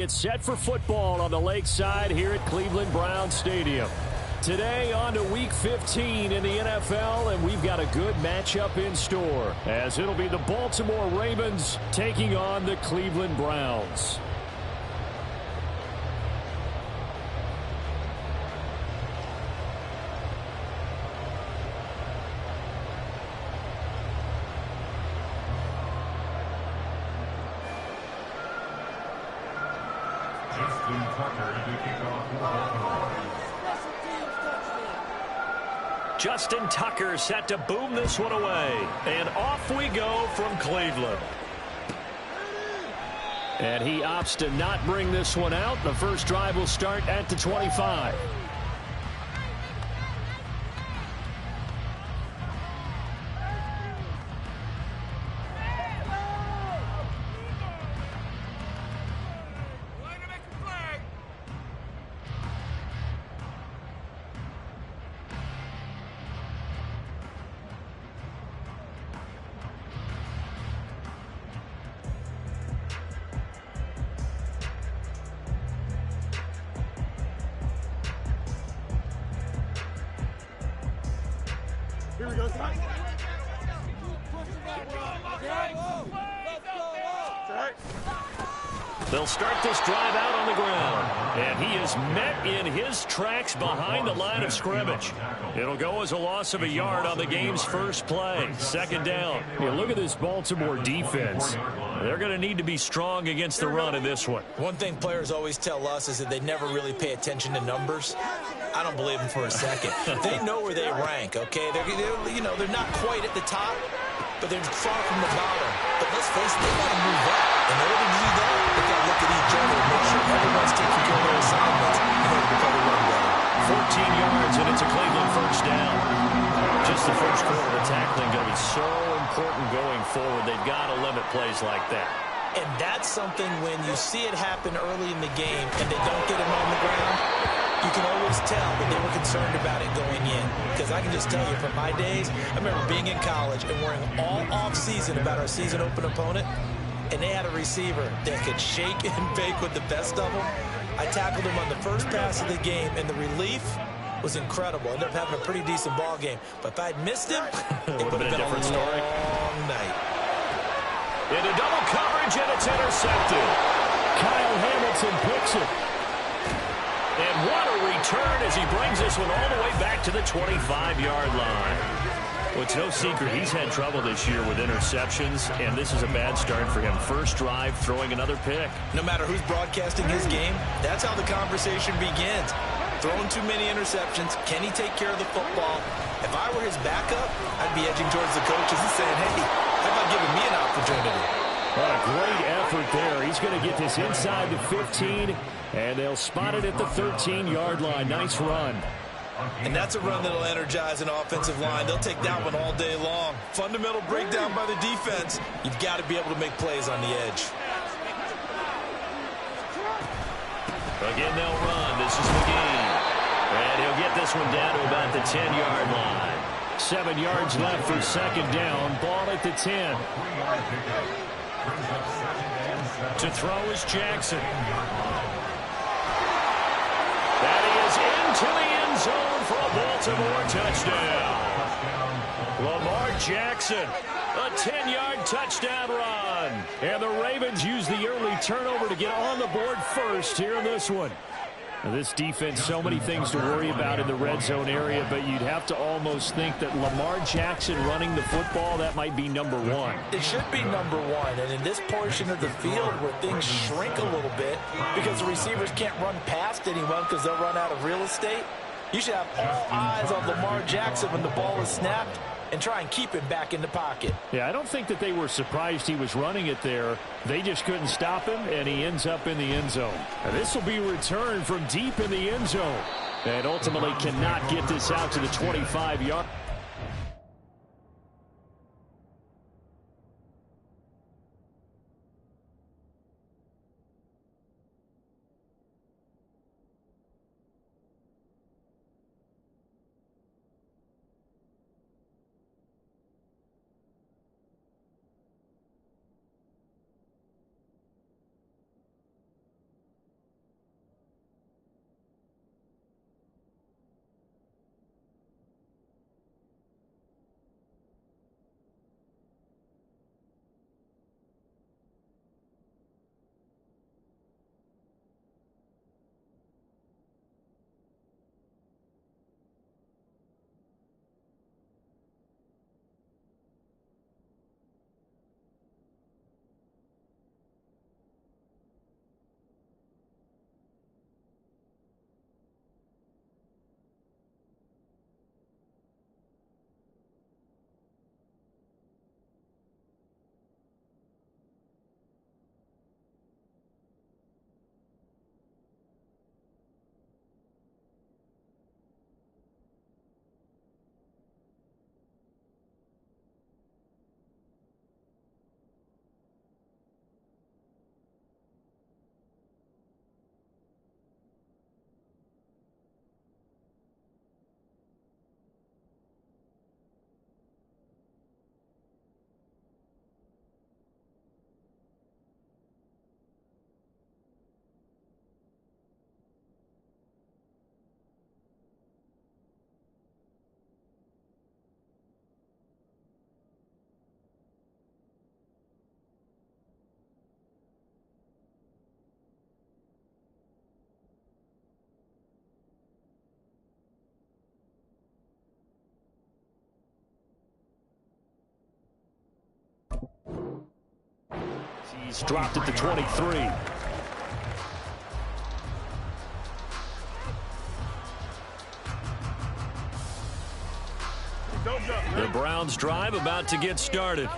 It's set for football on the lakeside here at Cleveland Browns Stadium. Today on to Week 15 in the NFL, and we've got a good matchup in store, as it'll be the Baltimore Ravens taking on the Cleveland Browns. Justin Tucker set to boom this one away. And off we go from Cleveland. And he opts to not bring this one out. The first drive will start at the 25. Here we go. They'll start this drive out on the ground. And he is met in his tracks behind the line of scrimmage. It'll go as a loss of a yard on the game's first play. Second down. Yeah, look at this Baltimore defense. They're going to need to be strong against the run in this one. One thing players always tell us is that they never really pay attention to numbers. I don't believe them for a second. They know where they rank, okay? They're not quite at the top, but they're far from the bottom. But let's face it, they got to move up. In order to do that, they've got to look at each other and make sure everyone's taking care of their assignments in order to play the run better. 14 yards, and it's a Cleveland first down. Just the first quarter of tackling going to be so important going forward. They've got to limit plays like that. And that's something when you see it happen early in the game and they don't get him on the ground, you can always tell that they were concerned about it going in. Because I can just tell you, from my days, I remember being in college and worrying all off-season about our season-open opponent, and they had a receiver that could shake and bake with the best of them. I tackled him on the first pass of the game, and the relief was incredible. Ended up having a pretty decent ball game. But if I had missed him, it would have been a different story. Long night. Into double coverage, and it's intercepted. Kyle Hamilton picks it. And what a return as he brings this one all the way back to the 25-yard line. Well, it's no secret he's had trouble this year with interceptions, and this is a bad start for him. First drive, throwing another pick. No matter who's broadcasting his game, that's how the conversation begins. Throwing too many interceptions. Can he take care of the football? If I were his backup, I'd be edging towards the coaches and saying, hey, how about giving me an opportunity? What a great effort there. He's going to get this inside the 15, and they'll spot it at the 13-yard line. Nice run. And that's a run that'll energize an offensive line. They'll take that one all day long. Fundamental breakdown by the defense. You've got to be able to make plays on the edge. Again, they'll run. This is McGee. And he'll get this one down to about the 10-yard line. 7 yards left for second down. Ball at the 10. To throw is Jackson. That is into the end zone for a Baltimore touchdown. Lamar Jackson, a 10-yard touchdown run. And the Ravens use the early turnover to get on the board first here in this one. Now, this defense, so many things to worry about in the red zone area, but you'd have to almost think that Lamar Jackson running the football, that might be number one. It should be number one, and in this portion of the field where things shrink a little bit because the receivers can't run past anyone because they'll run out of real estate, you should have all eyes on Lamar Jackson when the ball is snapped and try and keep him back in the pocket. Yeah, I don't think that they were surprised he was running it there. They just couldn't stop him, and he ends up in the end zone. And this will be returned from deep in the end zone. And ultimately cannot get this out to the 25-yard. He's dropped at the 23. The Browns drive about to get started.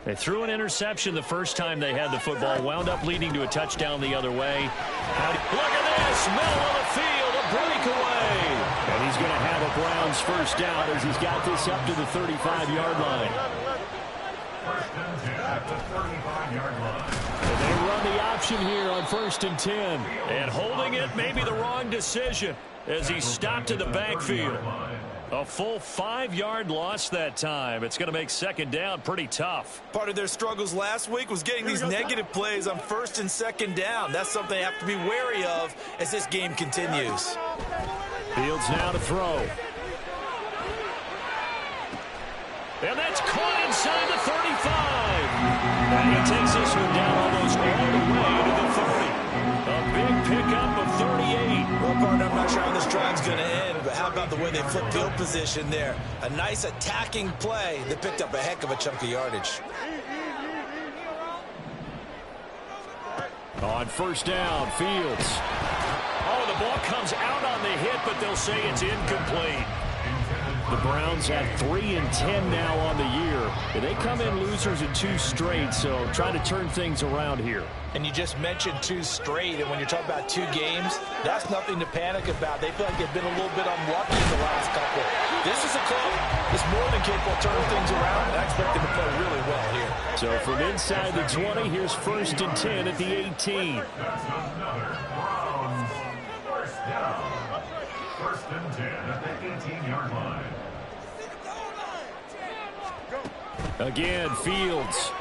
They threw an interception the first time they had the football, wound up leading to a touchdown the other way. Look at this, middle of the field, a breakaway. And he's going to have a Browns first down as he's got this up to the 35-yard line. And they run the option here on 1st and 10. And holding it may be the wrong decision as he stopped in the backfield. A full 5-yard loss that time. It's going to make 2nd down pretty tough. Part of their struggles last week was getting these negative plays on 1st and 2nd down. That's something they have to be wary of as this game continues. Fields now to throw. And that's caught inside the 35. And he takes this one down almost all the way to the 30. A big pickup of 38. Well, partner, I'm not sure how this drive's going to end, but how about the way they flip field position there? A nice attacking play that picked up a heck of a chunk of yardage. On 1st down, Fields. Oh, the ball comes out on the hit, but they'll say it's incomplete. The Browns at 3-10 now on the year. They come in losers in 2 straight, so trying to turn things around here. And you just mentioned 2 straight, and when you're talking about 2 games, that's nothing to panic about. They feel like they've been a little bit unlucky in the last couple. This is a club that's more than capable of turning things around, and I expect them to play really well here. So from inside the 20, here's 1st and 10 at the 18. First down. 1st and 10 at the 18-yard line. Again, Fields.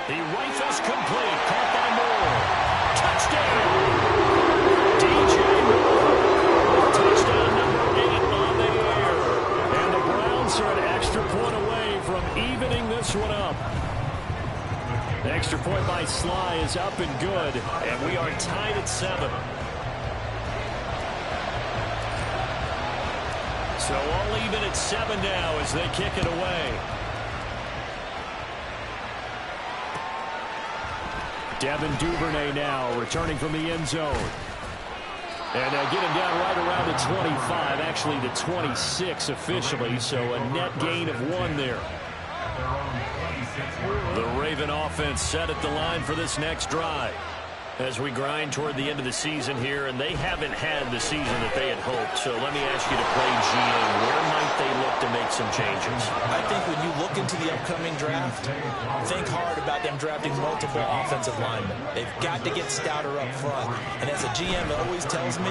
The rifle's complete. Caught by Moore. Touchdown! DJ Moore. Touchdown number 8 on the air. And the Browns are an extra point away from evening this one up. The extra point by Sly is up and good. And we are tied at 7. So all even at 7 now as they kick it away. Devin Duvernay now returning from the end zone. And get him down right around the 25, actually the 26 officially, so a net gain of 1 there. The Raven offense set at the line for this next drive. As we grind toward the end of the season here, and they haven't had the season that they had hoped. So let me ask you to play GM. Where might they look to make some changes? I think when you look into the upcoming draft, think hard about them drafting multiple offensive linemen. They've got to get stouter up front. And as a GM, it always tells me,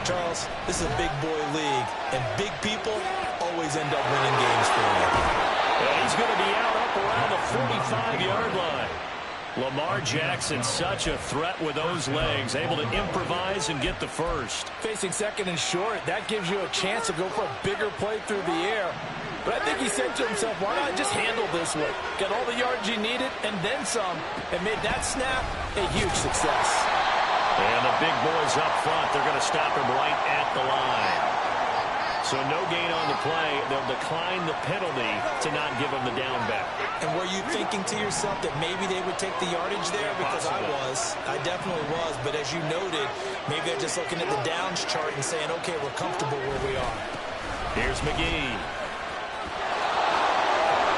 Charles, this is a big boy league, and big people always end up winning games for you. And he's going to be out up around the 45-yard line. Lamar Jackson, such a threat with those legs, able to improvise and get the first. Facing 2nd and short, that gives you a chance to go for a bigger play through the air. But I think he said to himself, why not just handle this one? Get all the yards you needed and then some, and made that snap a huge success. And the big boys up front, they're going to stop him right at the line. So no gain on the play. They'll decline the penalty to not give him the down back. And were you thinking to yourself that maybe they would take the yardage there? Because I definitely was. But as you noted, maybe they're just looking at the downs chart and saying, okay, we're comfortable where we are. Here's McGee.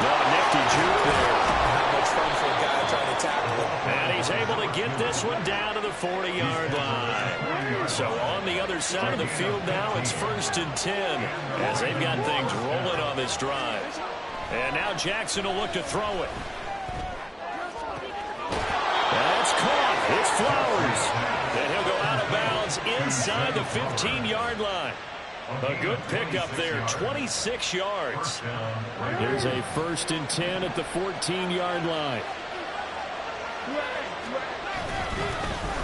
No, nifty juke there. Not much fun for a guy trying to tackle him. And he's able to get this one down to the 40-yard line. So on the other side of the field now, it's 1st and 10 as they've got things rolling on this drive. And now Jackson will look to throw it. That's caught. It's Flowers. And he'll go out of bounds inside the 15-yard line. A good pickup there, 26 yards. There's a 1st and 10 at the 14-yard line.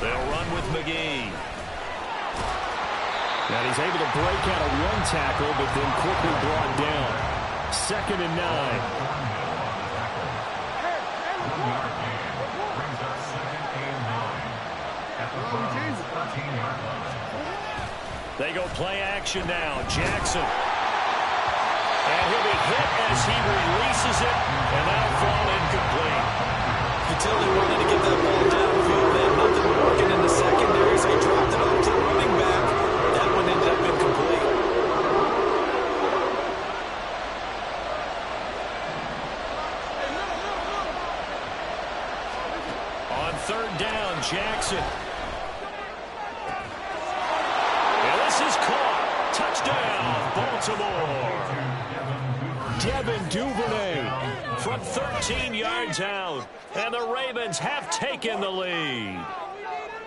They'll run with McGee. And he's able to break out of 1 tackle, but then quickly brought down. 2nd and 9. They go play action now. Jackson. And he'll be hit as he releases it, and that'll fall incomplete. Utility wanted to get that ball downfield. They had nothing working in the secondary, so he dropped it off to the running back. That one ended up incomplete. On third down, Jackson. And this is caught. Touchdown, Baltimore. Devin Duvernay from 13 yards out. And the Ravens have taken the lead.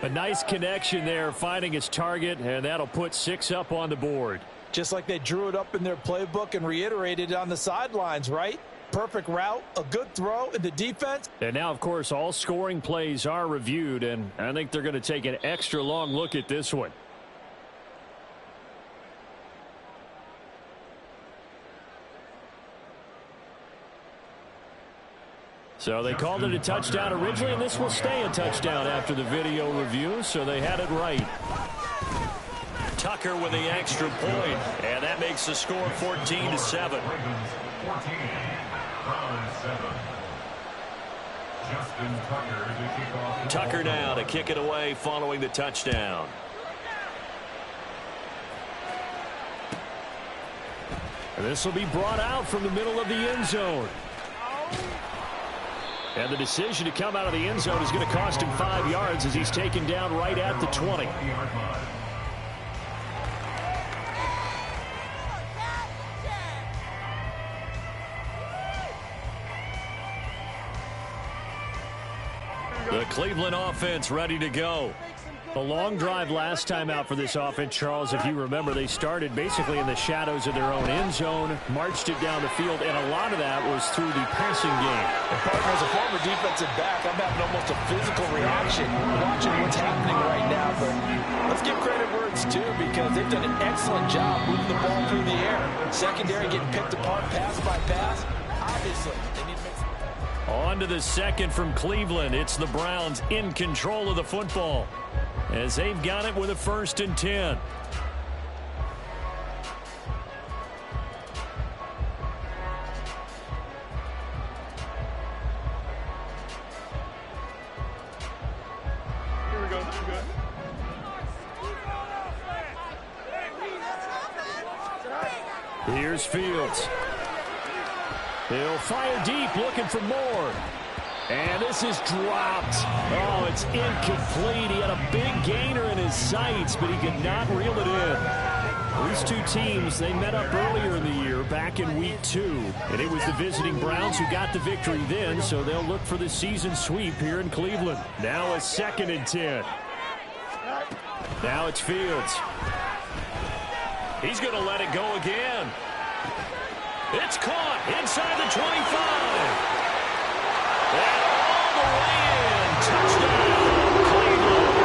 A nice connection there, finding his target, and that'll put 6 up on the board. Just like they drew it up in their playbook and reiterated it on the sidelines, right? Perfect route, a good throw in the defense. And now, of course, all scoring plays are reviewed, and I think they're going to take an extra long look at this one. So they called it a touchdown originally, and this will stay a touchdown after the video review, so they had it right. Tucker with the extra point, and that makes the score 14-7. Tucker now to kick it away following the touchdown. And this will be brought out from the middle of the end zone. And the decision to come out of the end zone is going to cost him 5 yards as he's taken down right at the 20. The Cleveland offense ready to go. A long drive last time out for this offense, Charles. If you remember, they started basically in the shadows of their own end zone, marched it down the field, and a lot of that was through the passing game. And partner, as a former defensive back, I'm having almost a physical reaction watching what's happening right now. But let's give credit where it's due, because they've done an excellent job moving the ball through the air. Secondary getting picked apart pass by pass. Obviously, they need to make some... On to the second from Cleveland. It's the Browns in control of the football, as they've got it with a 1st and 10. Here we go. Here's Fields. He'll fire deep, looking for more. And this is dropped. Oh, it's incomplete. He had a big gainer in his sights, but he could not reel it in. These two teams, they met up earlier in the year, back in week 2. And it was the visiting Browns who got the victory then, so they'll look for the season sweep here in Cleveland. Now a 2nd and 10. Now it's Fields. He's going to let it go again. It's caught inside the 25. And all the way in. Touchdown, Cleveland.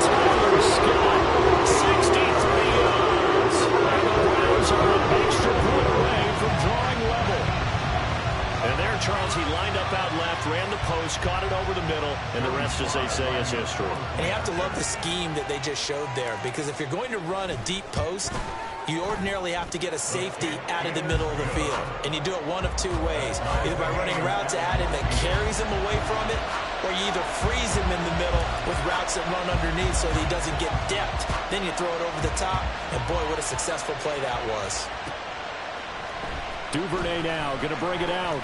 Tyler Scott, 63 yards. And the Browns are an extra point away from drawing level. And there, Charles, he lined up out left, ran the post, caught it over the middle, and the rest, as they say, is history. And you have to love the scheme that they just showed there, because if you're going to run a deep post, you ordinarily have to get a safety out of the middle of the field. And you do it one of 2 ways. Either by running routes at him that carries him away from it, or you either freeze him in the middle with routes that run underneath so that he doesn't get depth. Then you throw it over the top, and boy, what a successful play that was. Duvernay now going to bring it out.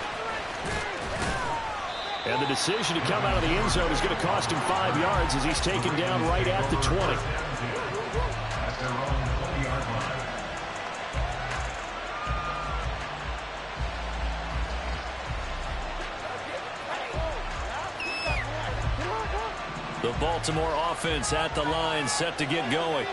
And the decision to come out of the end zone is going to cost him 5 yards as he's taken down right at the 20. The Baltimore offense at the line, set to get going.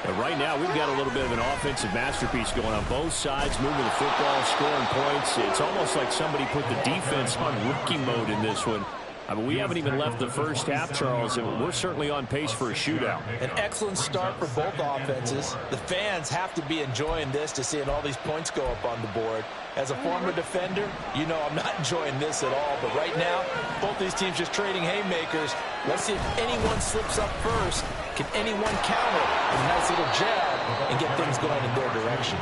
And right now, we've got a little bit of an offensive masterpiece going on both sides, moving the football, scoring points. It's almost like somebody put the defense on rookie mode in this one. I mean, we haven't even left the first half, Charles, and we're certainly on pace for a shootout. An excellent start for both offenses. The fans have to be enjoying this to seeing all these points go up on the board. As a former defender, you know I'm not enjoying this at all. But right now, both these teams just trading haymakers. Let's see if anyone slips up first. Can anyone counter a nice little jab and get things going in their direction?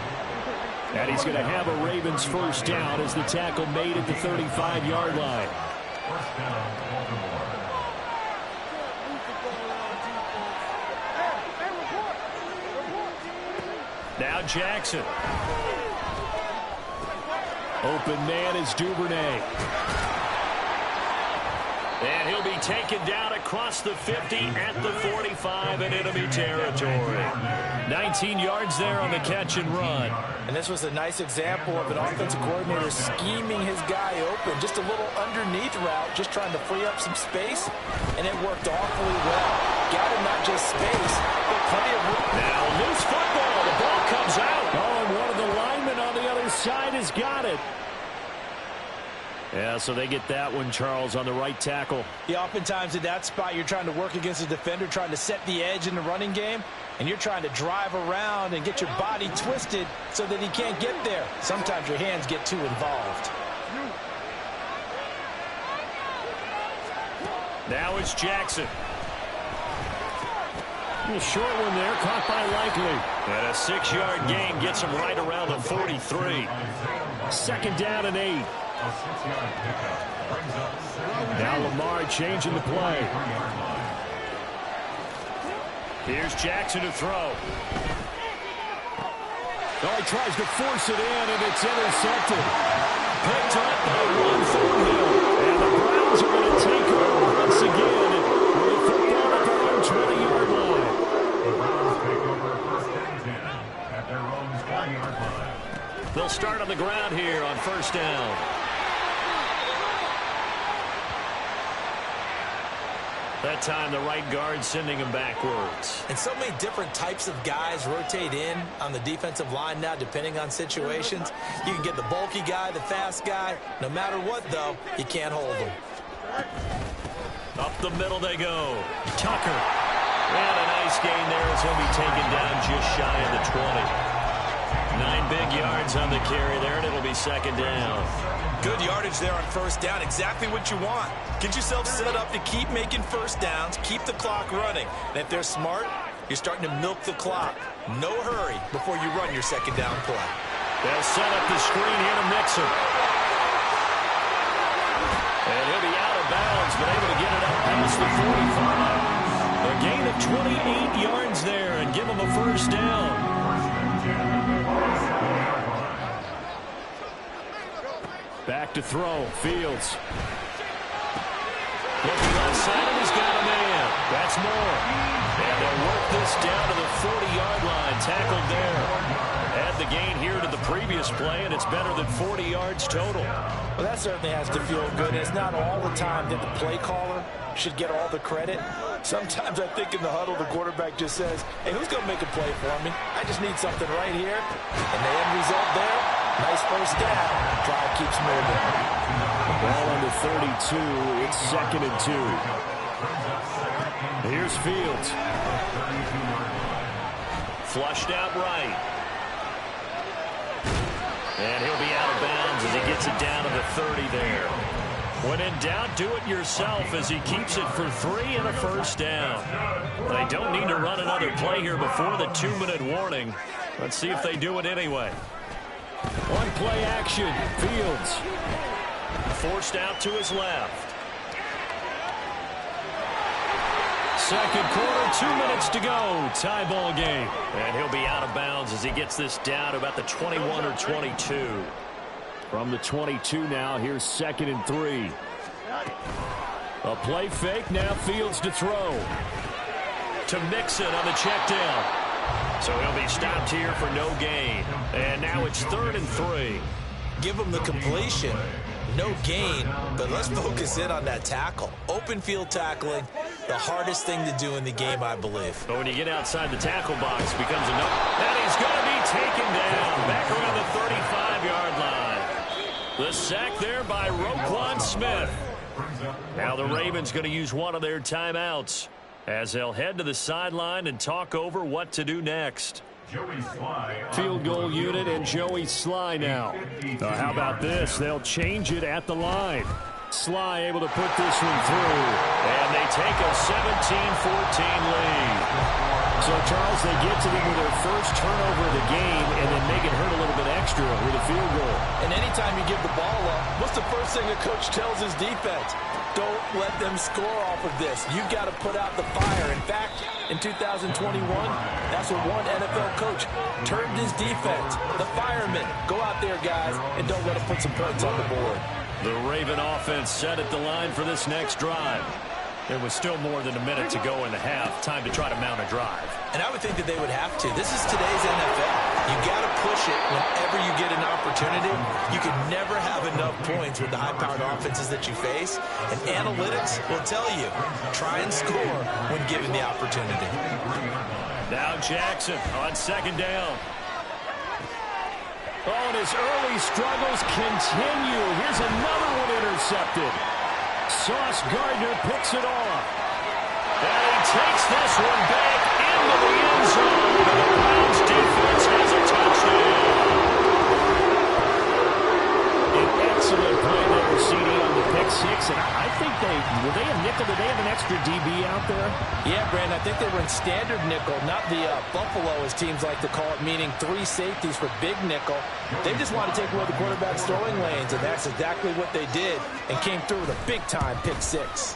And he's going to have a Ravens first down as the tackle made at the 35-yard line. First down, Baltimore. Now Jackson. Open man is Duvernay. And he'll be taken down across the 50 at the 45 in enemy territory. 19 yards there on the catch and run. And this was a nice example of an offensive coordinator scheming his guy open. Just a little underneath route, just trying to free up some space. And it worked awfully well. Got him not just space, but plenty of room. Now loose football. The ball comes out. Oh, and one of the linemen on the other side has got it. Yeah, so they get that one, Charles, on the right tackle. Yeah, oftentimes in that spot, you're trying to work against a defender, trying to set the edge in the running game, and you're trying to drive around and get your body twisted so that he can't get there. Sometimes your hands get too involved. Now it's Jackson. A short one there, caught by Likely. And a 6-yard gain gets him right around the 43. Second down and 8. Now Lamar changing the play. Here's Jackson to throw. Oh, he tries to force it in, and it's intercepted. Picked up by Ron Thornhill. And the Browns are going to take over once again with a football at their own 20-yard line. The Browns take over first and 10 at their own 20-yard line. They'll start on the ground here on first down. That time, the right guard sending him backwards. And so many different types of guys rotate in on the defensive line now, depending on situations. You can get the bulky guy, the fast guy. No matter what, though, you can't hold them. Up the middle they go. Tucker. And a nice gain there as he'll be taken down just shy of the 20. 9 big yards on the carry there, and it'll be second down. Good yardage there on first down. Exactly what you want. Get yourself set up to keep making first downs, keep the clock running. And if they're smart, you're starting to milk the clock. No hurry before you run your second down play. They'll set up the screen here to Mixon. And he'll be out of bounds, but able to get it up past the 45. A gain of 28 yards there and give him a first down. Back to throw. Fields. Looking left side, and he's got a man. That's Moore. And they'll work this down to the 40-yard line. Tackled there. Add the gain here to the previous play, and it's better than 40 yards total. Well, that certainly has to feel good. It's not all the time that the play caller should get all the credit. Sometimes I think in the huddle, the quarterback just says, hey, who's going to make a play for me? I just need something right here. And the end result there, nice first down. Drive keeps moving. Ball on the 32. It's second and 2. Here's Fields. Flushed out right. And he'll be out of bounds as he gets it down to the 30 there. When in doubt, do it yourself as he keeps it for 3 and a first down. They don't need to run another play here before the 2-minute warning. Let's see if they do it anyway. One play action. Fields. Forced out to his left. Second quarter, 2 minutes to go. Tie ball game. And he'll be out of bounds as he gets this down to about the 21 or 22. From the 22 now, here's second and 3. A play fake, now Fields to throw. To Mixon on the check down. So he'll be stopped here for no gain. And now it's third and 3. Give him the completion. No gain, but let's focus in on that tackle. Open field tackling, the hardest thing to do in the game, I believe. But when you get outside the tackle box, it becomes enough. And he's going to be taken down back around the 35-yard line. The sack there by Roquan Smith. Now the Ravens going to use one of their timeouts as they'll head to the sideline and talk over what to do next. Field goal unit and Joey Sly now. How about this? They'll change it at the line. Sly able to put this one through. And they take a 17-14 lead. So, Charles, they get to them with their first turnover of the game and then make it hurt a little bit extra with a field goal. And anytime you give the ball up, what's the first thing a coach tells his defense? Don't let them score off of this. You've got to put out the fire. In fact, in 2021, that's what one NFL coach termed his defense. The firemen. Go out there, guys, and don't let them put some points on the board. The Raven offense set at the line for this next drive. There was still more than a minute to go in the half. Time to try to mount a drive. And I would think that they would have to. This is today's NFL. You got to push it whenever you get an opportunity. You can never have enough points with the high-powered offenses that you face. And analytics will tell you, try and score when given the opportunity. Now Jackson on second down. Oh, and his early struggles continue. Here's another one intercepted. Sauce Gardner picks it off. And he takes this one back into the end zone. The Browns defense has a touchdown. An excellent play there, CD, on the pick six. And I think were they a nickel? Did they have an extra DB out there? Yeah, Brandon, I think they were in standard nickel, not the Buffalo, as teams like to call it, meaning 3 safeties for big nickel. They just want to take away the quarterback's throwing lanes, and that's exactly what they did, and came through with a big-time pick six.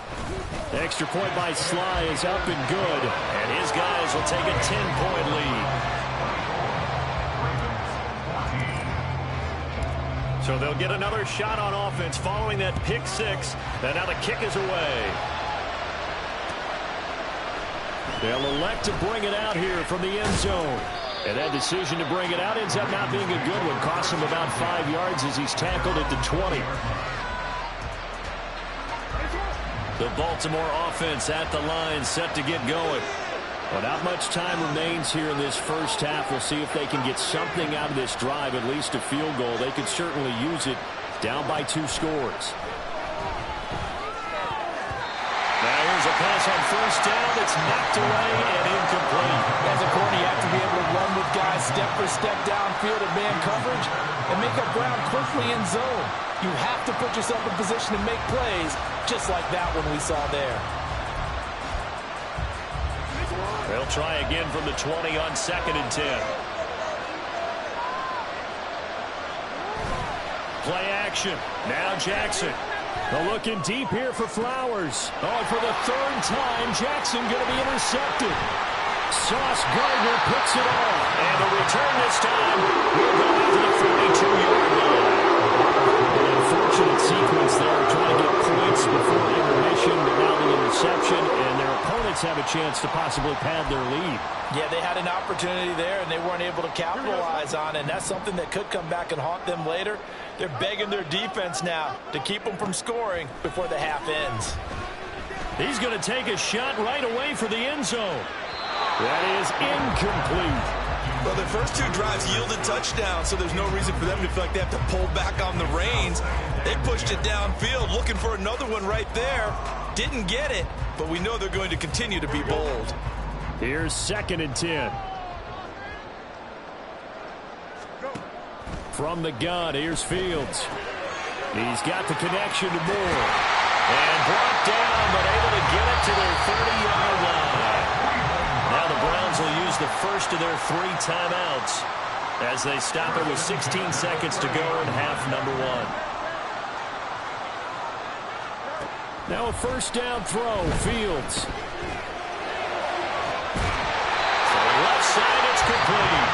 The extra point by Sly is up and good, and his guys will take a 10-point lead. So they'll get another shot on offense following that pick six. And now the kick is away. They'll elect to bring it out here from the end zone. And that decision to bring it out ends up not being a good one. Costs him about 5 yards as he's tackled at the 20. The Baltimore offense at the line, set to get going. Well, not much time remains here in this first half. We'll see if they can get something out of this drive, at least a field goal. They could certainly use it, down by 2 scores. Now here's a pass on first down. It's knocked away and incomplete. As a corner, you have to be able to run with guys step for step downfield in man coverage and make up ground quickly in zone. You have to put yourself in position to make plays, just like that one we saw there. They'll try again from the 20 on 2nd and 10. Play action. Now Jackson. Looking deep here for Flowers. Oh, and for the 3rd time, Jackson going to be intercepted. Sauce Gardner picks it off. And the return this time will go into the 42-yard line. An unfortunate sequence there, trying to get points before intermission, but now the interception, and their opponents have a chance to possibly pad their lead. Yeah, they had an opportunity there, and they weren't able to capitalize on it, and that's something that could come back and haunt them later. They're begging their defense now to keep them from scoring before the half ends. He's going to take a shot right away for the end zone. That is incomplete. Well, their first 2 drives yielded touchdowns, so there's no reason for them to feel like they have to pull back on the reins. They pushed it downfield, looking for another one right there. Didn't get it, but we know they're going to continue to be bold. Here's 2nd and 10. From the gun, here's Fields. He's got the connection to Moore. And brought down, but able to get it to their 30-yard line. Now the Browns will use the first of their 3 timeouts as they stop it with 16 seconds to go in half number 1. Now a first down throw, Fields. So left side, it's complete.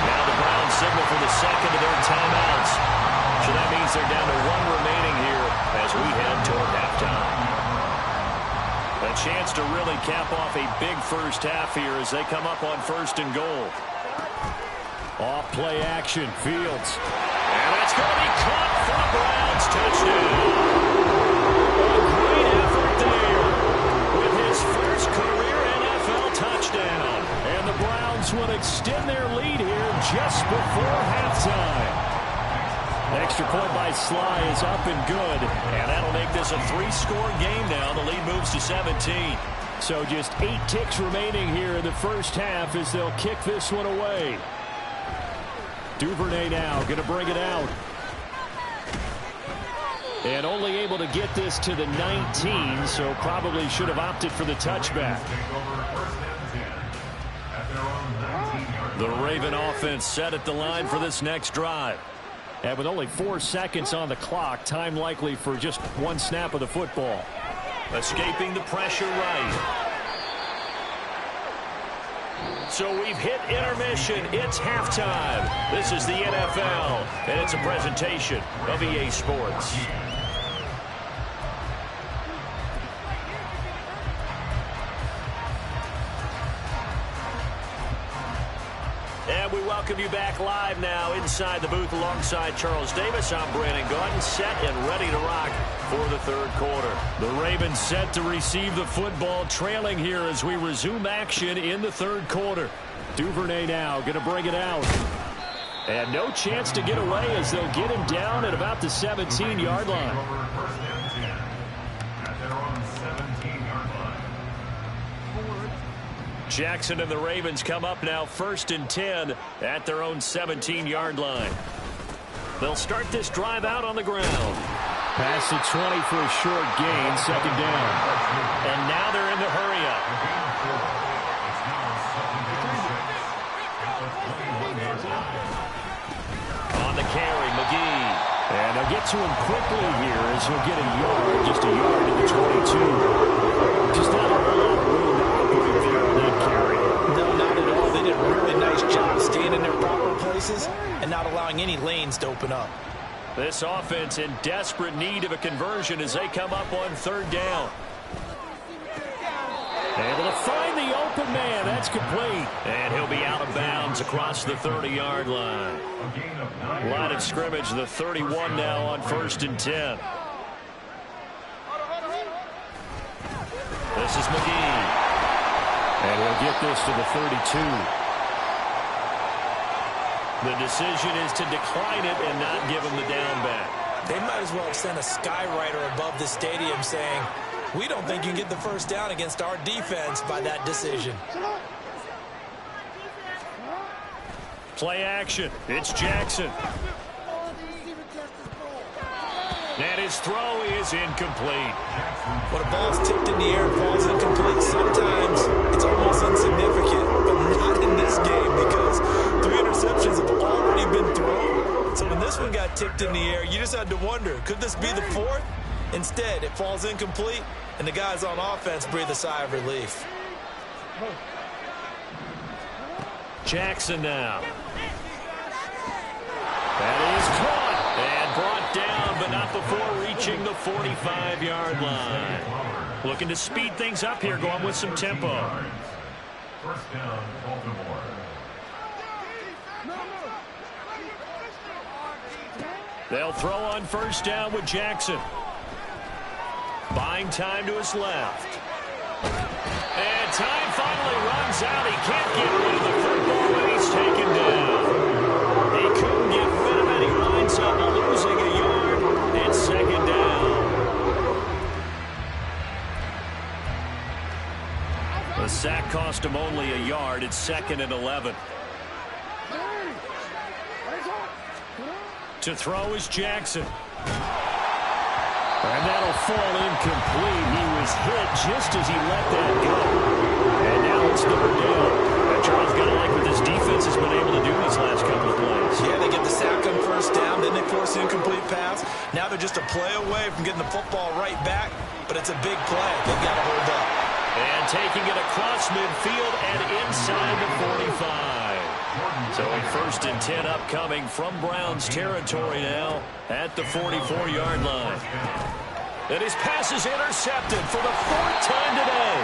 Now the Browns signal for the second of their timeouts. So that means they're down to 1 remaining here as we head toward halftime. A chance to really cap off a big first half here as they come up on 1st and goal. Off play action, Fields. And that's going to be caught for the Browns. Touchdown. A great effort there with his first career NFL touchdown. And the Browns will extend their lead here just before halftime. Extra point by Sly is up and good. And that'll make this a 3-score game now. The lead moves to 17. So just 8 ticks remaining here in the first half as they'll kick this one away. Duvernay now going to bring it out. And only able to get this to the 19, so probably should have opted for the touchback. The Raven offense set at the line for this next drive. And with only 4 seconds on the clock, time likely for just one snap of the football. Escaping the pressure right. So we've hit intermission. It's halftime. This is the NFL, and it's a presentation of EA Sports. And we welcome you back live now inside the booth alongside Charles Davis. I'm Brandon Gaudin, set and ready to rock for the third quarter. The Ravens set to receive the football, trailing here as we resume action in the third quarter. Duvernay now going to bring it out. And no chance to get away as they'll get him down at about the 17-yard line. Jackson and the Ravens come up now 1st and 10 at their own 17-yard line. They'll start this drive out on the ground. Past the 20 for a short gain, second down. And now they're in the hurry-up. On the carry, McGee. And they'll get to him quickly here as he'll get a yard, just a yard to the 22. Just not a whole lot of room to operate there on that carry. No, not at all. They did a really nice job staying in their proper places and not allowing any lanes to open up. This offense in desperate need of a conversion as they come up on 3rd down. Able to find the open man. That's complete. And he'll be out of bounds across the 30-yard line. Line of scrimmage, the 31 now on 1st and 10. This is McGee. And we'll get this to the 32. The decision is to decline it and not give him the down back. They might as well extend a skywriter above the stadium saying, we don't think you can get the first down against our defense by that decision. Play action. It's Jackson. And his throw is incomplete. When a ball's tipped in the air and falls incomplete, sometimes it's almost insignificant, but not in this game because 3 interceptions have already been thrown. So when this one got tipped in the air, you just had to wonder, could this be the 4th? Instead, it falls incomplete, and the guys on offense breathe a sigh of relief. Jackson now. That is caught and brought down, but not before reaching the 45-yard line. Looking to speed things up here, going with some tempo. 1st down, Baltimore. They'll throw on 1st down with Jackson. Buying time to his left. And time finally runs out. He can't get rid of the football, and he's taken down. He couldn't get rid of it. He winds up losing a yard. It's 2nd down. The sack cost him only a yard. It's 2nd and 11. To throw is Jackson. And that'll fall incomplete. He was hit just as he let that go. And now it's 3rd down. And Charles got to like what this defense has been able to do these last couple of plays. Yeah, they get the sack on 1st down, then they force the incomplete pass. Now they're just a play away from getting the football right back, but it's a big play. They've got to hold up. And taking it across midfield and inside the 45. So a 1st and 10 upcoming from Browns territory now at the 44-yard line. And his pass is intercepted for the 4th time today.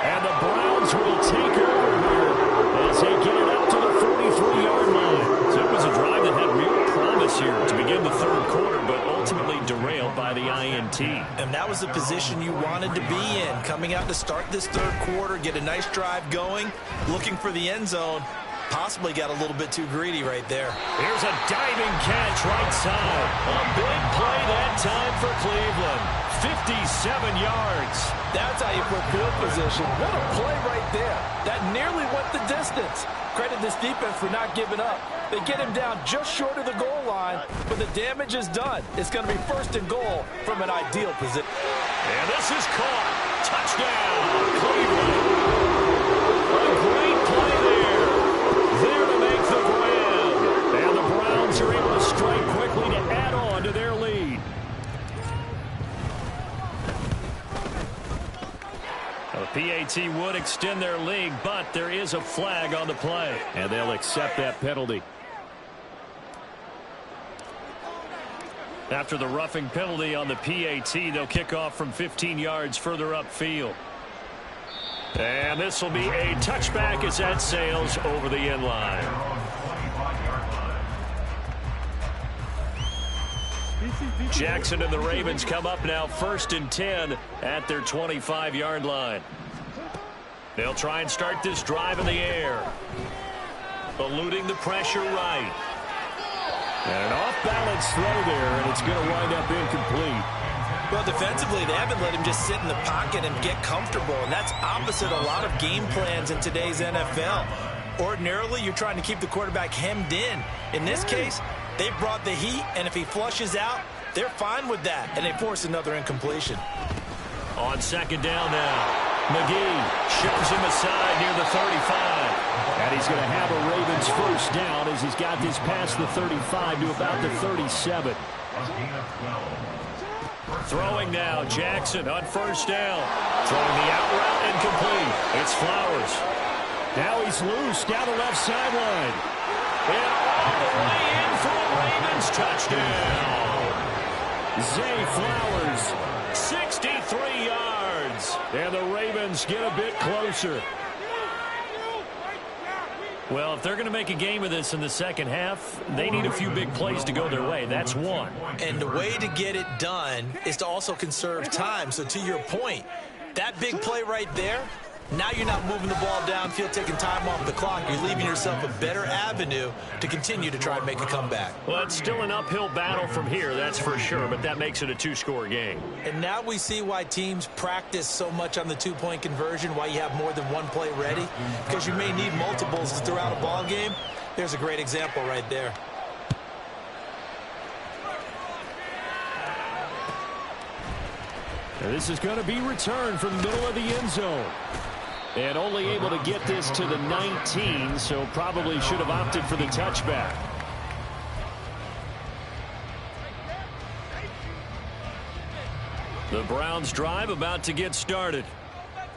And the Browns will take over here as they get it up to the 43-yard line. So it was a drive that had real promise here to begin the 3rd quarter, but ultimately derailed by the INT. And that was the position you wanted to be in, coming out to start this 3rd quarter, get a nice drive going, looking for the end zone. Possibly got a little bit too greedy right there. Here's a diving catch right side. A big play that time for Cleveland. 57 yards. That's how you put field position. What a play right there. That nearly went the distance. Credit this defense for not giving up. They get him down just short of the goal line, but the damage is done. It's going to be 1st and goal from an ideal position. And this is caught. Touchdown, Cleveland. A great play there. PAT would extend their lead, but there is a flag on the play, and they'll accept that penalty. After the roughing penalty on the PAT, they'll kick off from 15 yards further upfield. And this will be a touchback as that sails over the end line. Jackson and the Ravens come up now 1st and 10 at their 25-yard line. They'll try and start this drive in the air. Eluding the pressure right. And an off-balance throw there, and it's going to wind up incomplete. Well, defensively, they haven't let him just sit in the pocket and get comfortable, and that's opposite a lot of game plans in today's NFL. Ordinarily, you're trying to keep the quarterback hemmed in. In this case, they brought the heat, and if he flushes out, they're fine with that, and they force another incompletion. On 2nd down now, McGee shoves him aside near the 35. And he's going to have a Ravens first down as he's got this past the 35 to about the 37. Throwing now, Jackson on 1st down. Throwing the out route incomplete. It's Flowers. Now he's loose down the left sideline. And all the way in for a Ravens touchdown. Zay Flowers, 63 yards. And the Ravens get a bit closer. Well, if they're going to make a game of this in the second half, they need a few big plays to go their way. That's one. And the way to get it done is to also conserve time. So to your point, that big play right there, now you're not moving the ball downfield, taking time off the clock. You're leaving yourself a better avenue to continue to try and make a comeback. Well, it's still an uphill battle from here, that's for sure, but that makes it a 2-score game. And now we see why teams practice so much on the 2-point conversion, why you have more than one play ready, because you may need multiples throughout a ball game. There's a great example right there. And this is going to be returned from the middle of the end zone. And only able to get this to the 19, so probably should have opted for the touchback. The Browns drive about to get started.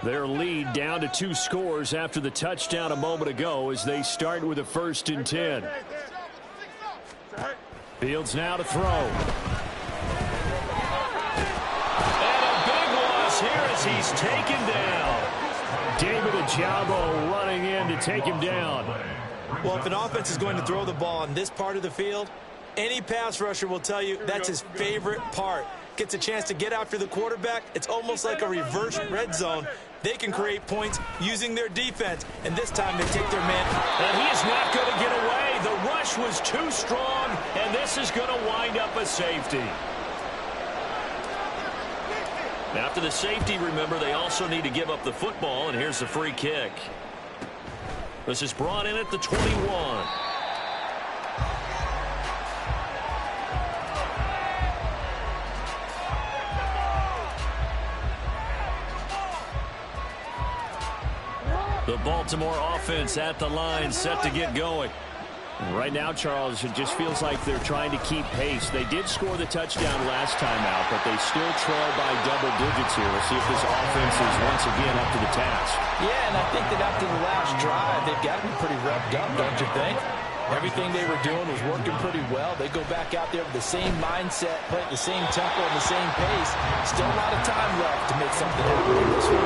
Their lead down to 2 scores after the touchdown a moment ago as they start with a 1st and 10. Fields now to throw. Here as he's taken down. David Ajabo running in to take him down. Well, if an offense is going to throw the ball on this part of the field, any pass rusher will tell you that's his favorite part. Gets a chance to get after the quarterback. It's almost like a reverse red zone. They can create points using their defense, and this time they take their man. And he is not going to get away. The rush was too strong, and this is going to wind up a safety. After the safety, remember, they also need to give up the football, and here's the free kick. This is brought in at the 21. The Baltimore offense at the line, set to get going. Right now, Charles, it just feels like they're trying to keep pace. They did score the touchdown last time out, but they still trail by double digits here. We'll see if this offense is once again up to the task. Yeah, and I think that after the last drive, they've got to be pretty revved up, don't you think? Everything they were doing was working pretty well. They go back out there with the same mindset, play at the same tempo and the same pace. Still a lot of time left to make something happen in this one.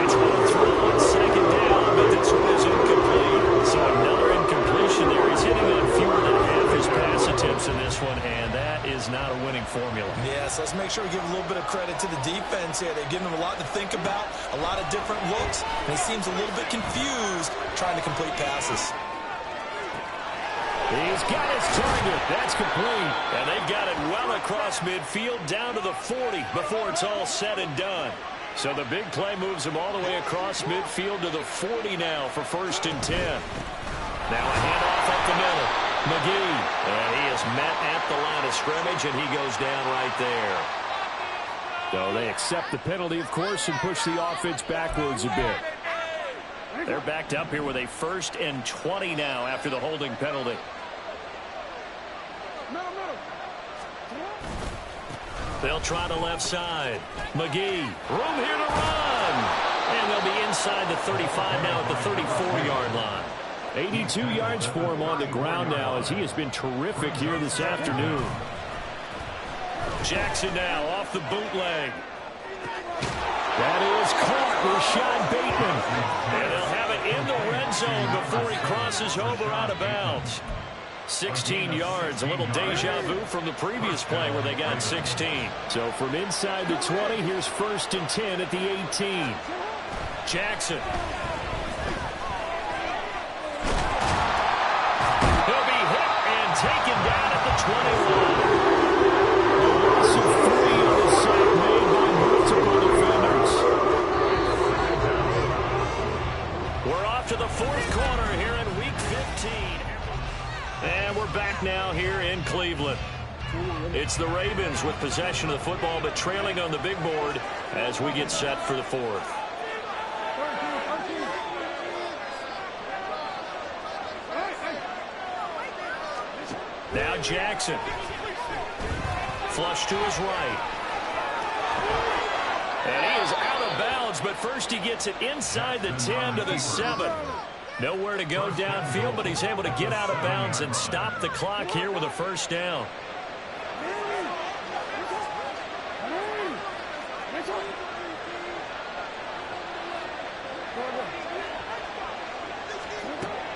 It's going to throw on 2nd down, but this one is incomplete. So another incompletion there. He's hitting on fewer than half his pass attempts in this one, and that is not a winning formula. Yes, let's make sure we give a little bit of credit to the defense here. They're giving him a lot to think about, a lot of different looks, and he seems a little bit confused trying to complete passes. He's got his target. That's complete. And they've got it well across midfield down to the 40 before it's all said and done. So the big play moves him all the way across midfield to the 40 now for 1st and 10. Now a handoff up the middle. McGee. And he is met at the line of scrimmage, and he goes down right there. So they accept the penalty, of course, and push the offense backwards a bit. They're backed up here with a 1st and 20 now after the holding penalty. They'll try the left side. McGee, room here to run. And they'll be inside the 35 now at the 34-yard line. 82 yards for him on the ground now as he has been terrific here this afternoon. Jackson now off the bootleg. That is caught. Rashad Bateman. And they'll have it in the red zone before he crosses over out of bounds. 16 yards, a little deja vu from the previous play where they got 16. So from inside the 20, here's 1st and 10 at the 18. Jackson. He'll be hit and taken down at the 21. A loss of 3 on the sack made by multiple defenders. We're off to the 4th quarter here in Week 15. And we're back now here in Cleveland. It's the Ravens with possession of the football, but trailing on the big board as we get set for the 4th. Now Jackson. Flush to his right. And he is out of bounds, but first he gets it inside the 10 to the 7. Nowhere to go downfield, but he's able to get out of bounds and stop the clock here with a 1st down.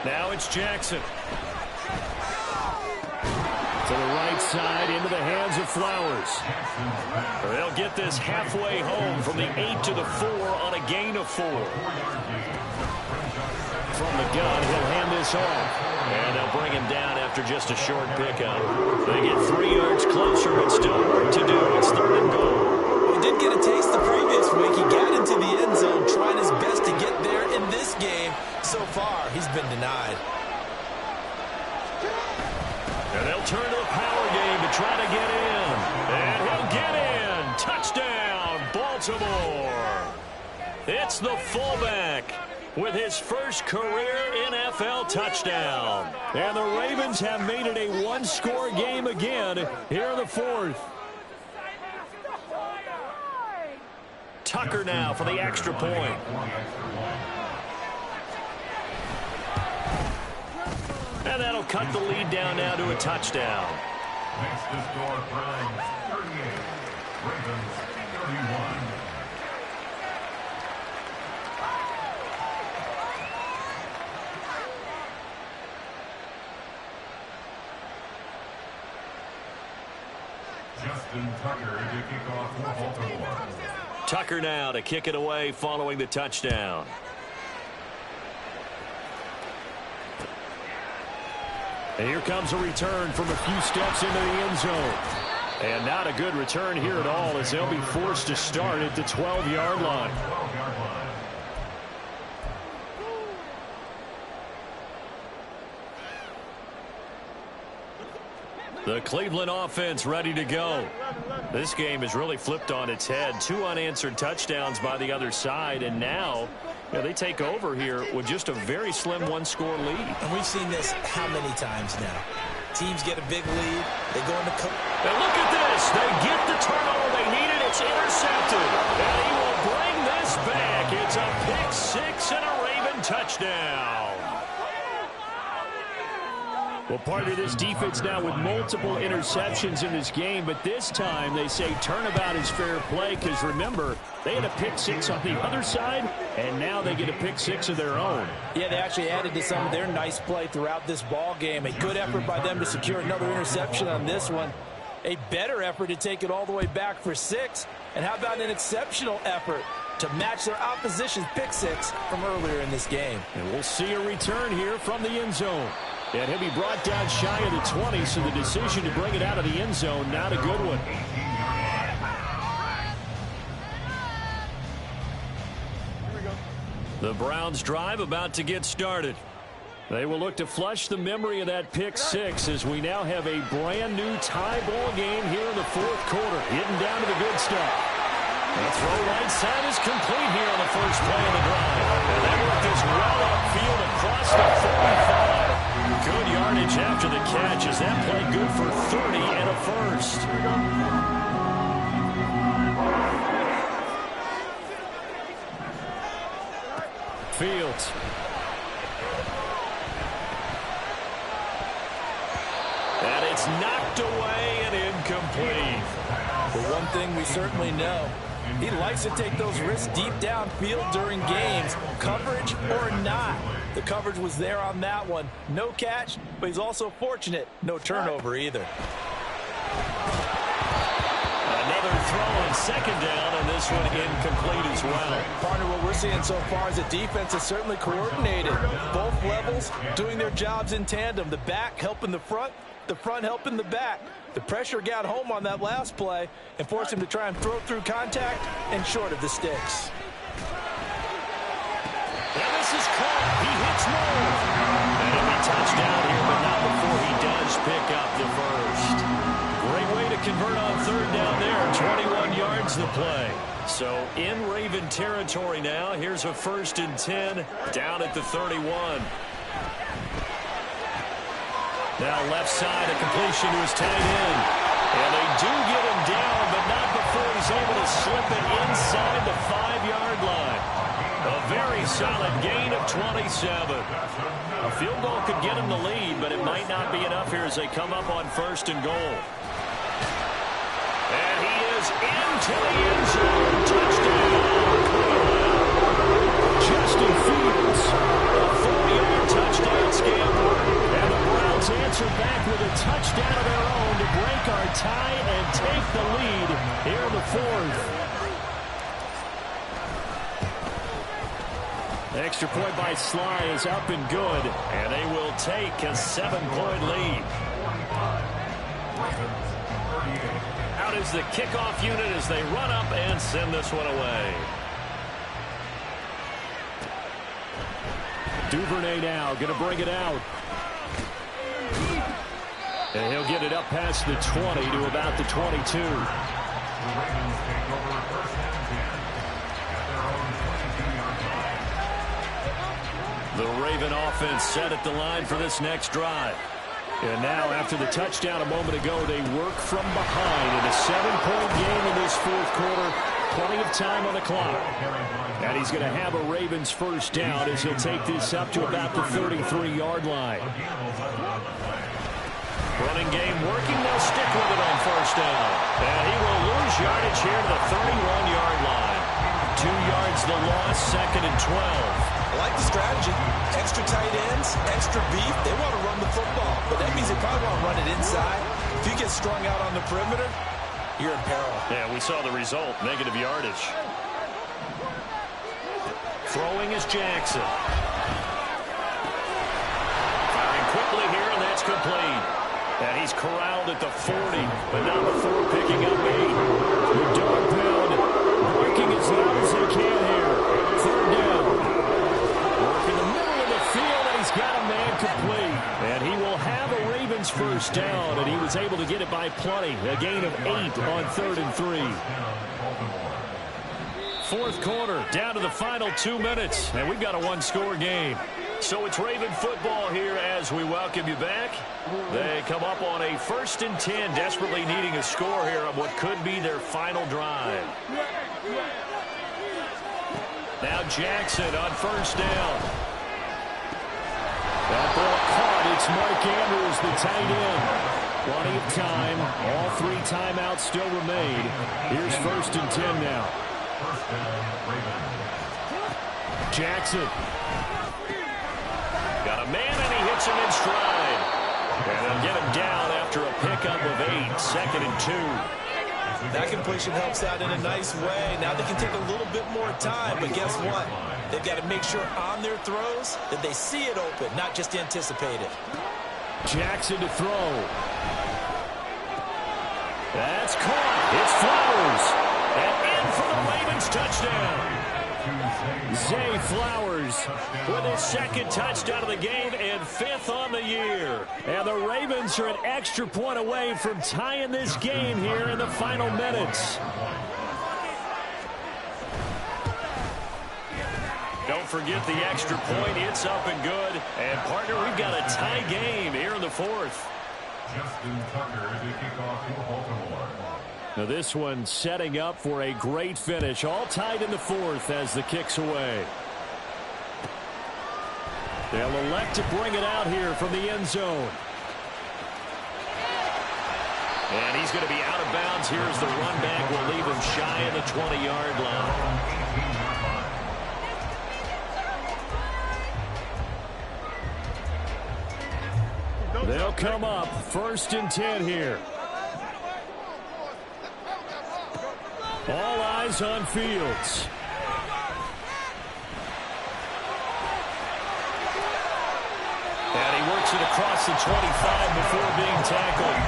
Now it's Jackson. To the right side, into the hands of Flowers. They'll get this halfway home from the 8 to the 4 on a gain of 4. From the gun, he'll hand this off. And they'll bring him down after just a short pickup. They get 3 yards closer, but still work to do. It's 3rd and goal. He did get a taste the previous week. He got into the end zone, trying his best to get there in this game. So far, he's been denied. And they'll turn to the power game to try to get in. And he'll get in. Touchdown, Baltimore. It's the fullback with his first career NFL touchdown. And the Ravens have made it a 1-score game again here in the 4th. Tucker now for the extra point. And that'll cut the lead down now to a touchdown. Next to score, Browns 38, Ravens 31. Justin Tucker to kick off for Baltimore. Tucker now to kick it away following the touchdown. And here comes a return from a few steps into the end zone. And not a good return here at all as they'll be forced to start at the 12-yard line. The Cleveland offense ready to go. This game is really flipped on its head. 2 unanswered touchdowns by the other side, and now they take over here with just a very slim 1-score lead. And we've seen this how many times now? Teams get a big lead. They go into... And look at this. They get the turnover they needed. It's intercepted. And he will bring this back. It's a pick-6 and a Raven touchdown. Well, part of this defense now with multiple interceptions in this game, but this time they say turnabout is fair play because, remember, they had a pick-6 on the other side, and now they get a pick-6 of their own. Yeah, they actually added to some of their nice play throughout this ball game. A good effort by them to secure another interception on this one. A better effort to take it all the way back for 6. And how about an exceptional effort to match their opposition's pick-6 from earlier in this game? And we'll see a return here from the end zone. And he'll be brought down shy of the 20, so the decision to bring it out of the end zone, not a good one. The Browns drive about to get started. They will look to flush the memory of that pick-6 as we now have a brand new tie ball game here in the 4th quarter. Getting down to the good stuff. The throw right side is complete here on the first play of the drive. And they work this well upfield across the 45. Good yardage after the catch. Is that play good for 30 and a first? Fields. And it's knocked away and incomplete. But one thing we certainly know, he likes to take those risks deep downfield during games, coverage or not. The coverage was there on that one. No catch, but he's also fortunate. No turnover either. Another throw on second down, and this one incomplete as well. Partner, what we're seeing so far is the defense is certainly coordinated. Both levels doing their jobs in tandem. The back helping the front helping the back. The pressure got home on that last play and forced him to try and throw through contact and short of the sticks. And this is caught. He hits Moore. And he'll be touchdown here, but not before he does pick up the first. Great way to convert on third down there. 21 yards the play. So in Raven territory now. Here's a 1st and 10 down at the 31. Now left side, a completion to his tight end. And they do get him down, but not before he's able to slip it inside the 5-yard line. A very solid gain of 27. A field goal could get him the lead, but it might not be enough here as they come up on 1st and goal. And he is into the end zone. Touchdown. Justin Fields, a 4-yard touchdown scamper. And the Browns answer back with a touchdown of their own to break our tie and take the lead here in the 4th. The extra point by Sly is up and good, and they will take a 7-point lead. Out is the kickoff unit as they run up and send this one away. Duvernay now going to bring it out. And he'll get it up past the 20 to about the 22. The Raven offense set at the line for this next drive. And now after the touchdown a moment ago, they work from behind in a 7-point game in this 4th quarter. Plenty of time on the clock. And he's going to have a Ravens first down as he'll take this up to about the 33-yard line. Running game working. They'll stick with it on 1st down. And he will lose yardage here to the 31-yard line. 2 yards the loss, 2nd and 12. I like the strategy. Extra tight ends, extra beef. They want to run the football, but that means they probably want to run it inside. If you get strung out on the perimeter, you're in peril. Yeah, we saw the result. Negative yardage. Throwing is Jackson. Firing quickly here, and that's complete. And he's corralled at the 40, but not before picking up 8. The dog pound working as loud as they can here. 3rd down. Work in the middle of the field, and he's got a man complete. And he will have a Ravens first down, and he was able to get it by plenty. A gain of 8 on 3rd and 3. 4th quarter, down to the final 2 minutes, and we've got a 1-score game. So it's Raven football here as we welcome you back. They come up on a 1st and 10, desperately needing a score here on what could be their final drive. Now Jackson on 1st down. That ball caught. It's Mark Andrews, the tight end. Plenty of time. All 3 timeouts still remain. Here's 1st and 10 now. Jackson. Got a man, and he hits him in stride. And they'll get him down after a pickup of 8. 2nd and 2. That completion helps out in a nice way. Now they can take a little bit more time, but guess what? They've got to make sure on their throws that they see it open, not just anticipate it. Jackson to throw. That's caught. It's Flowers. And in for the Ravens touchdown. Zay Flowers with his 2nd touchdown of the game and 5th on the year. And the Ravens are an extra point away from tying this game here in the final minutes. Don't forget the extra point. It's up and good. And, partner, we've got a tie game here in the 4th. Justin Tucker to kick off for Baltimore. Now this one setting up for a great finish. All tied in the 4th as the kick's away. They'll elect to bring it out here from the end zone. And he's going to be out of bounds here as the run back will leave him shy of the 20-yard line. They'll come up 1st and 10 here. All eyes on Fields. And he works it across the 25 before being tackled.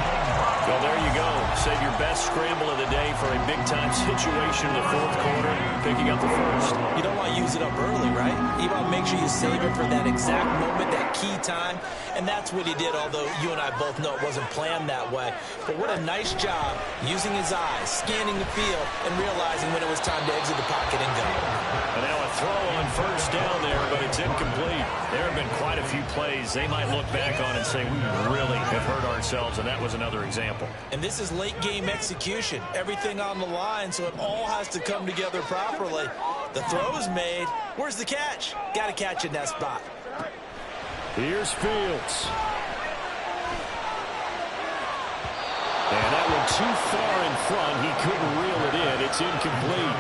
Well, there you go. Save your best scramble of the day for a big-time situation in the 4th quarter, picking up the 1st. You don't want to use it up early, right? You want to make sure you save it for that exact moment, that key time. And that's what he did, although you and I both know it wasn't planned that way. But what a nice job using his eyes, scanning the field, and realizing when it was time to exit the pocket and go. And now a throw on 1st down there, but it's incomplete. There have been quite a few plays they might look back on and say, we really have hurt ourselves, and that was another example. And this is late-game execution. Everything on the line, so it all has to come together properly. The throw's made. Where's the catch? Got to catch in that spot. Here's Fields. And that one too far in front. He couldn't reel it in. It's incomplete.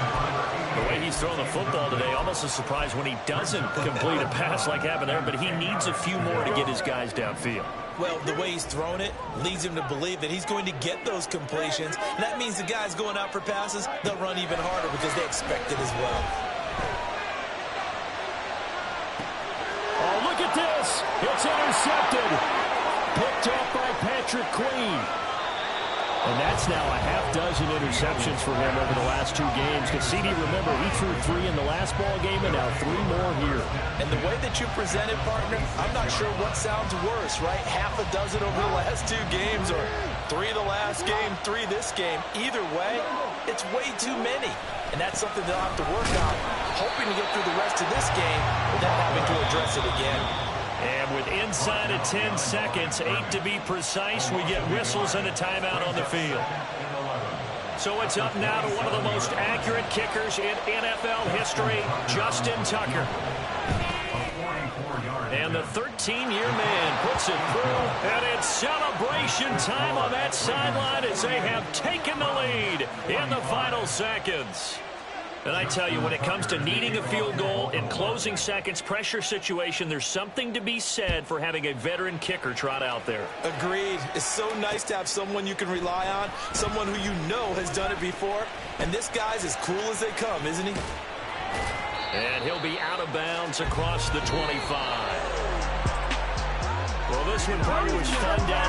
The way he's thrown the football today, almost a surprise when he doesn't complete a pass like happened there, but he needs a few more to get his guys downfield. Well, the way he's thrown it leads him to believe that he's going to get those completions. And that means the guys going out for passes, they'll run even harder because they expect it as well. Oh, look at this. It's intercepted. Picked up by Patrick Queen. And that's now a half-dozen interceptions for him over the last 2 games. Because CD, remember, he threw 3 in the last ball game and now 3 more here. And the way that you present it, partner, I'm not sure what sounds worse, right? Half a dozen over the last 2 games or 3 the last game, 3 this game. Either way, it's way too many. And that's something they'll have to work on, hoping to get through the rest of this game without having to address it again. And with inside of 10 seconds, 8 to be precise, we get whistles and a timeout on the field. So it's up now to one of the most accurate kickers in NFL history, Justin Tucker. And the 13-year man puts it through, and it's celebration time on that sideline as they have taken the lead in the final seconds. And I tell you, when it comes to needing a field goal in closing seconds, pressure situation, there's something to be said for having a veteran kicker trot out there. Agreed. It's so nice to have someone you can rely on, someone who you know has done it before. And this guy's as cool as they come, isn't he? And he'll be out of bounds across the 25. Well, this one probably was fun down